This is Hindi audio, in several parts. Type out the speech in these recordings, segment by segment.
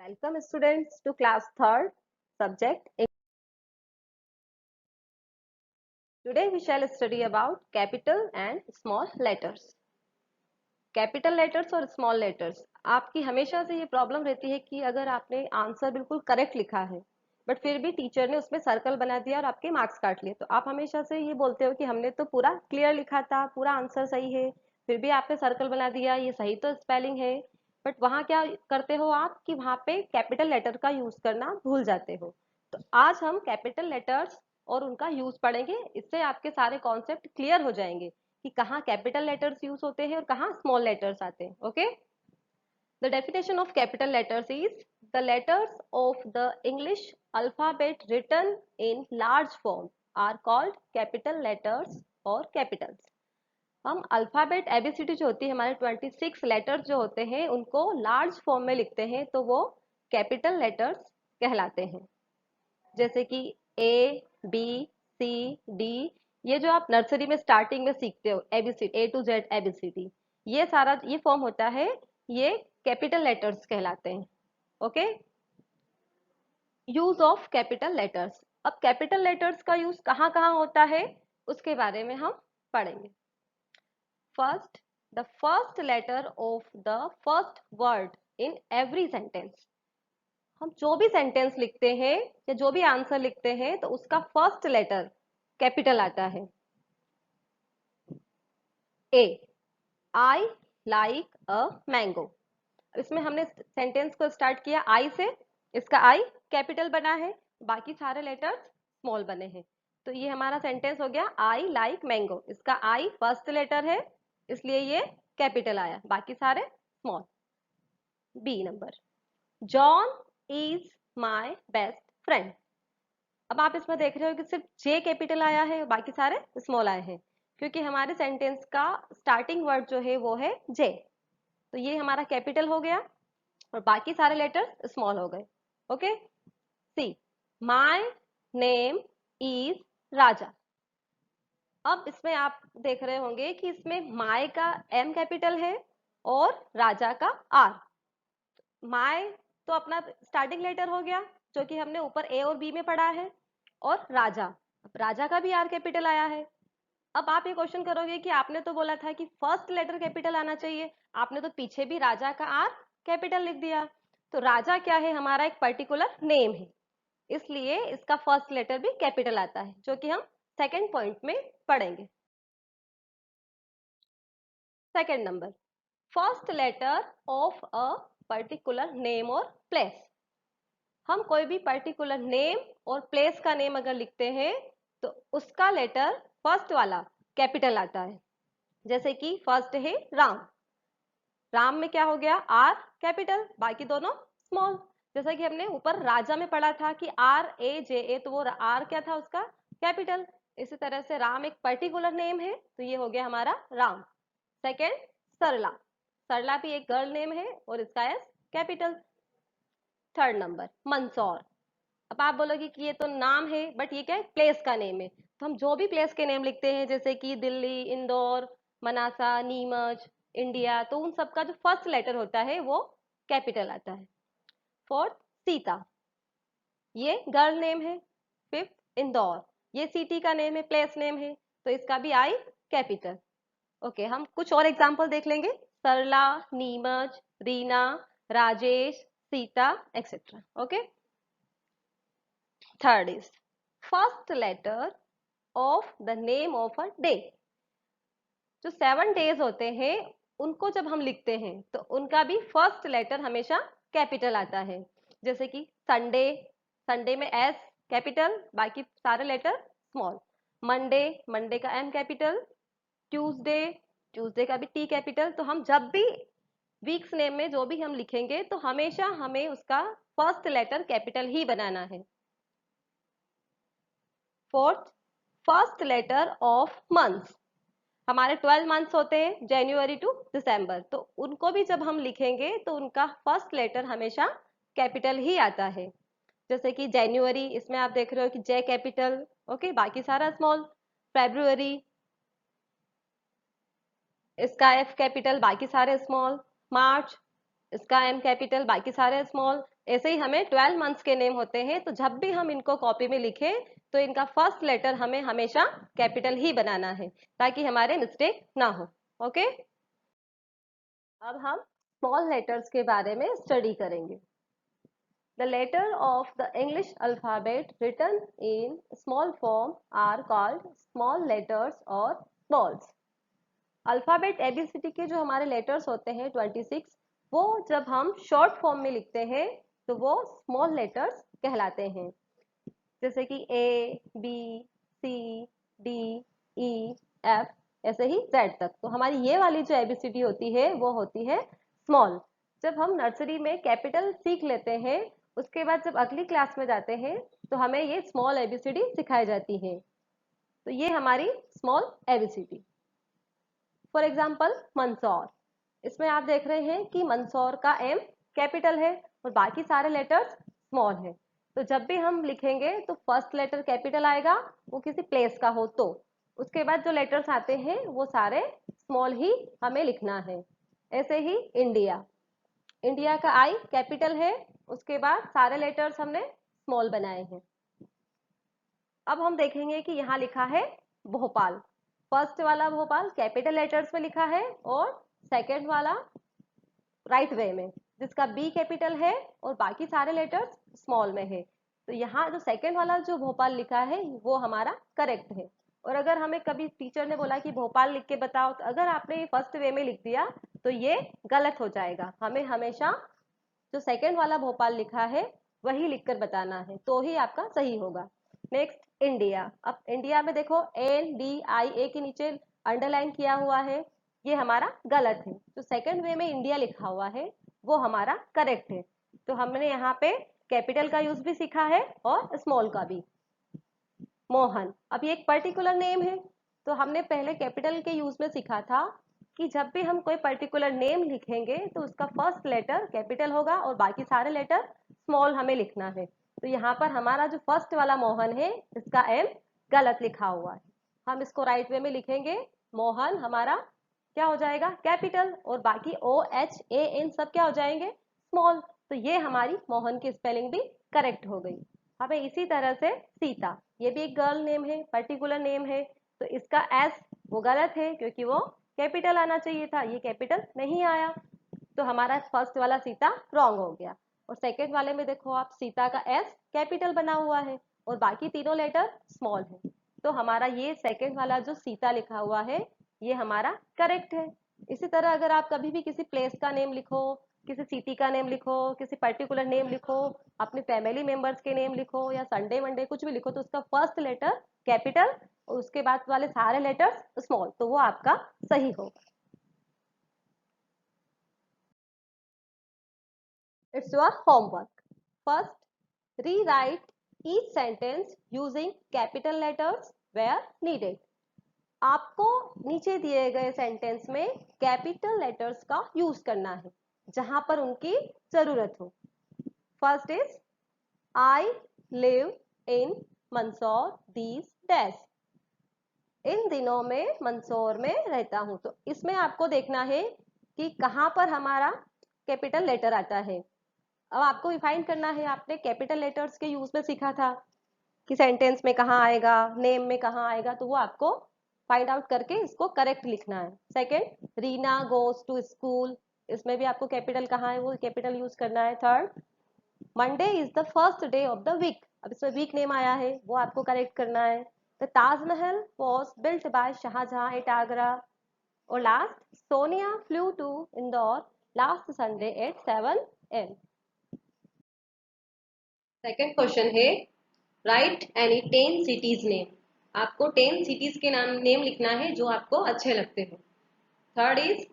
Welcome students to class 3rd subject. Today we shall study about capital and small letters. Capital letters और स्मॉल लेटर्स, आपकी हमेशा से ये प्रॉब्लम रहती है कि अगर आपने आंसर बिल्कुल करेक्ट लिखा है बट फिर भी टीचर ने उसमें सर्कल बना दिया और आपके मार्क्स काट लिए, तो आप हमेशा से ये बोलते हो कि हमने तो पूरा क्लियर लिखा था, पूरा आंसर सही है, फिर भी आपने सर्कल बना दिया, ये सही तो स्पेलिंग है, बट वहां क्या करते हो आप कि वहां पे कैपिटल लेटर का यूज करना भूल जाते हो। तो आज हम कैपिटल लेटर्स और उनका यूज पढ़ेंगे, इससे आपके सारे कॉन्सेप्ट क्लियर हो जाएंगे कि कहाँ कैपिटल लेटर्स यूज होते हैं और कहाँ स्मॉल लेटर्स आते हैं। Okay, the definition of capital letters is the letters of the English alphabet written in large form are called capital letters or capitals. हम अल्फाबेट एबीसीडी जो होती है, हमारे 26 लेटर्स जो होते हैं उनको लार्ज फॉर्म में लिखते हैं तो वो कैपिटल लेटर्स कहलाते हैं। जैसे कि ए बी सी डी, ये जो आप नर्सरी में स्टार्टिंग में सीखते हो ABCD, A to Z ABCD, ये सारा ये फॉर्म होता है, ये कैपिटल लेटर्स कहलाते हैं। Okay, use of capital letters. अब कैपिटल लेटर्स का यूज कहाँ कहाँ होता है उसके बारे में हम पढ़ेंगे। First, the first letter of the first word in every sentence. हम जो भी सेंटेंस लिखते हैं या जो भी आंसर लिखते हैं तो उसका फर्स्ट लेटर कैपिटल आता है। ए, आई लाइक अ मैंगो। इसमें हमने सेंटेंस को स्टार्ट किया आई से, इसका आई कैपिटल बना है, बाकी सारे लेटर्स स्मॉल बने हैं, तो ये हमारा सेंटेंस हो गया आई लाइक मैंगो। इसका आई फर्स्ट लेटर है इसलिए ये कैपिटल आया, बाकी सारे small. B number, John is my best friend. अब आप इसमें देख रहे हो कि सिर्फ जे कैपिटल आया है, बाकी सारे स्मॉल आए हैं, क्योंकि हमारे सेंटेंस का स्टार्टिंग वर्ड जो है वो है जे, तो ये हमारा कैपिटल हो गया और बाकी सारे लेटर्स स्मॉल हो गए। Okay, see, my name is Raja. अब इसमें आप देख रहे होंगे कि इसमें माय का एम कैपिटल है और राजा का आर। माय तो अपना स्टार्टिंग लेटर हो गया जो कि हमने ऊपर ए और बी में पढ़ा है, और राजा, अब राजा का भी आर कैपिटल आया है। अब आप ये क्वेश्चन करोगे कि आपने तो बोला था कि फर्स्ट लेटर कैपिटल आना चाहिए, आपने तो पीछे भी राजा का आर कैपिटल लिख दिया। तो राजा क्या है, हमारा एक पर्टिकुलर नेम है, इसलिए इसका फर्स्ट लेटर भी कैपिटल आता है, जो कि हम सेकेंड पॉइंट में पढ़ेंगे। Second number, first letter of a particular name और प्लेस। हम कोई भी पर्टिकुलर नेम और प्लेस का नेम अगर लिखते हैं तो उसका लेटर फर्स्ट वाला कैपिटल आता है। जैसे कि फर्स्ट है राम, राम में क्या हो गया आर कैपिटल, बाकी दोनों स्मॉल। जैसा कि हमने ऊपर राजा में पढ़ा था कि आर ए जे ए, तो वो आर क्या था उसका कैपिटल। इसी तरह से राम एक पर्टिकुलर नेम है तो ये हो गया हमारा राम। सेकेंड, सरला, सरला भी एक गर्ल नेम है और इसका S capital. Third number, Mandsaur. अब आप बोलोगे कि ये तो नाम है बट ये क्या है, प्लेस का नेम है, तो हम जो भी प्लेस के नेम लिखते हैं जैसे कि दिल्ली, इंदौर, मनासा, नीमच, इंडिया, तो उन सबका जो फर्स्ट लेटर होता है वो कैपिटल आता है। फोर्थ, सीता, ये गर्ल नेम है। फिफ्थ, इंदौर, ये सिटी का नेम है, प्लेस नेम है, तो इसका भी आई कैपिटल। ओके, हम कुछ और एग्जाम्पल देख लेंगे, Sarla, Neemuch, Reena, Rajesh, Sita etcetera. Okay, third is first letter of the name of a day. जो 7 डेज होते हैं उनको जब हम लिखते हैं तो उनका भी फर्स्ट लेटर हमेशा कैपिटल आता है। जैसे कि संडे, संडे में एस कैपिटल, बाकी सारे लेटर स्मॉल। मंडे, मंडे का एम कैपिटल। ट्यूसडे, ट्यूसडे का भी टी कैपिटल। तो हम जब भी वीक्स नेम में जो भी हम लिखेंगे तो हमेशा हमें उसका फर्स्ट लेटर कैपिटल ही बनाना है। Fourth, first letter of months. हमारे 12 मंथ्स होते हैं जनवरी टू दिसंबर, तो उनको भी जब हम लिखेंगे तो उनका फर्स्ट लेटर हमेशा कैपिटल ही आता है। जैसे कि जनवरी, इसमें आप देख रहे हो कि जे कैपिटल, ओके, बाकी सारा स्मॉल। फेब्रुअरी, इसका एफ कैपिटल, बाकी सारे स्मॉल। मार्च, इसका एम कैपिटल, बाकी सारे स्मॉल। ऐसे ही हमें 12 मंथ्स के नेम होते हैं, तो जब भी हम इनको कॉपी में लिखें तो इनका फर्स्ट लेटर हमें हमेशा कैपिटल ही बनाना है, ताकि हमारे मिस्टेक ना हो। ओके, अब हम स्मॉल लेटर्स के बारे में स्टडी करेंगे। The letter of the English alphabet written in small form are called small letters or smalls. Alphabet ABCD के जो हमारे लेटर्स होते हैं 26, वो जब हम शॉर्ट फॉर्म में लिखते हैं तो वो स्मॉल लेटर्स कहलाते हैं, जैसे कि ए, बी, सी, डी, ई, एफ, ऐसे ही जेड तक। तो हमारी ये वाली जो एबीसीडी होती है वो होती है स्मॉल। जब हम नर्सरी में कैपिटल सीख लेते हैं, उसके बाद जब अगली क्लास में जाते हैं तो हमें ये स्मॉल एबीसीडी सिखाई जाती है। तो ये हमारी small ABCD. For example Mandsaur, इसमें आप देख रहे हैं कि मंदसौर का एम कैपिटल है और बाकी सारे लेटर्स स्मॉल है। तो जब भी हम लिखेंगे तो फर्स्ट लेटर कैपिटल आएगा, वो किसी प्लेस का हो तो। उसके बाद जो लेटर्स आते हैं वो सारे स्मॉल ही हमें लिखना है। ऐसे ही इंडिया, इंडिया का आई कैपिटल है, उसके बाद सारे लेटर्स हमने स्मॉल बनाए हैं। अब हम देखेंगे कि यहाँ लिखा है भोपाल। फर्स्ट वाला भोपाल कैपिटल लेटर्स में लिखा है और सेकंड वाला राइट वे में, जिसका बी कैपिटल है और बाकी सारे लेटर्स स्मॉल में है। तो यहाँ जो सेकंड वाला जो भोपाल लिखा है वो हमारा करेक्ट है। और अगर हमें कभी टीचर ने बोला कि भोपाल लिख के बताओ, तो अगर आपने ये फर्स्ट वे में लिख दिया तो ये गलत हो जाएगा। हमें हमेशा जो सेकंड वाला भोपाल लिखा है वही लिखकर बताना है, तो ही आपका सही होगा। Next India. अब इंडिया में देखो NDIA के नीचे अंडरलाइन किया हुआ है, ये हमारा गलत है। तो सेकंड वे में इंडिया लिखा हुआ है वो हमारा करेक्ट है। तो हमने यहाँ पे कैपिटल का यूज भी सीखा है और स्मॉल का भी। मोहन, अब ये एक पर्टिकुलर नेम है, तो हमने पहले कैपिटल के यूज में सीखा था कि जब भी हम कोई पर्टिकुलर नेम लिखेंगे तो उसका फर्स्ट लेटर कैपिटल होगा और बाकी सारे लेटर स्मॉल हमें लिखना है। तो यहाँ पर हमारा जो फर्स्ट वाला मोहन है, इसका एम गलत लिखा हुआ है। हम इसको राइट वे में लिखेंगे, मोहन हमारा क्या हो जाएगा कैपिटल, और बाकी OHAN सब क्या हो जाएंगे स्मॉल। तो ये हमारी मोहन की स्पेलिंग भी करेक्ट हो गई। हमें इसी तरह से सीता, ये भी एक गर्ल नेम है, पर्टिकुलर नेम है, तो इसका एस वो गलत है क्योंकि वो कैपिटल आना चाहिए था, ये कैपिटल नहीं आया। तो हमारा फर्स्ट वाला सीता रॉन्ग हो गया। और सेकंड वाले में देखो आप, सीता का एस कैपिटल बना हुआ है और बाकी तीनों लेटर स्मॉल है। तो हमारा ये सेकंड वाला जो सीता लिखा हुआ है ये हमारा करेक्ट है। इसी तरह अगर आप कभी भी किसी प्लेस का नेम लिखो, किसी सिटी का नेम लिखो, किसी पर्टिकुलर नेम लिखो, अपने फैमिली मेंबर्स के नेम लिखो या संडे मंडे कुछ भी लिखो, तो उसका फर्स्ट लेटर कैपिटल और उसके बाद वाले सारे लेटर्स स्मॉल, तो वो आपका सही होगा। It's your homework. First, rewrite each sentence using capital letters where needed. आपको नीचे दिए गए सेंटेंस में कैपिटल लेटर्स का यूज करना है जहां पर उनकी जरूरत हो। First is I live in Mandsaur these dash. इन दिनों में मंदसौर में रहता हूं। तो इसमें आपको देखना है कि कहां पर हमारा कैपिटल लेटर आता है। अब आपको रिफाइन करना है, आपने कैपिटल लेटर्स के यूज में सीखा था कि सेंटेंस में कहाँ आएगा, नेम में कहाँ आएगा, तो वो आपको फाइंड आउट करके इसको करेक्ट लिखना है। Second, Reena goes to school, इसमें भी आपको कैपिटल कहाँ है वो कैपिटल यूज करना है। Third, Monday is the first day of the week, अब इसमें वीक नेम आया है वो आपको करेक्ट करना है। The Taj Mahal was built by Shah Jahan at Agra. और last, Sonia flew to Indore last Sunday at 7 AM। Second question है, राइट एनी 10 सिटीज नेम। आपको 10 सिटीज के नाम नेम लिखना है जो आपको अच्छे लगते हो। Third is,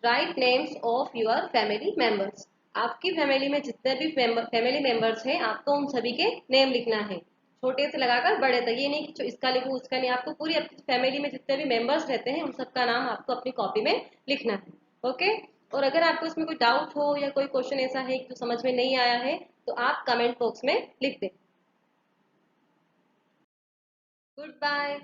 right names of your family members. आपकी फैमिली में जितने भी फैमिली मेंबर्स हैं आपको उन सभी के नेम लिखना है, छोटे से लगाकर बड़े तक। ये नहीं कि इसका लिखूं उसका नहीं, आपको पूरी अपनी फैमिली में जितने भी मेंबर्स रहते हैं उन सबका नाम आपको अपनी कॉपी में लिखना है। ओके, और अगर आपको इसमें कोई डाउट हो या कोई क्वेश्चन ऐसा है जो समझ में नहीं आया है तो आप कमेंट बॉक्स में लिख दें। Good bye.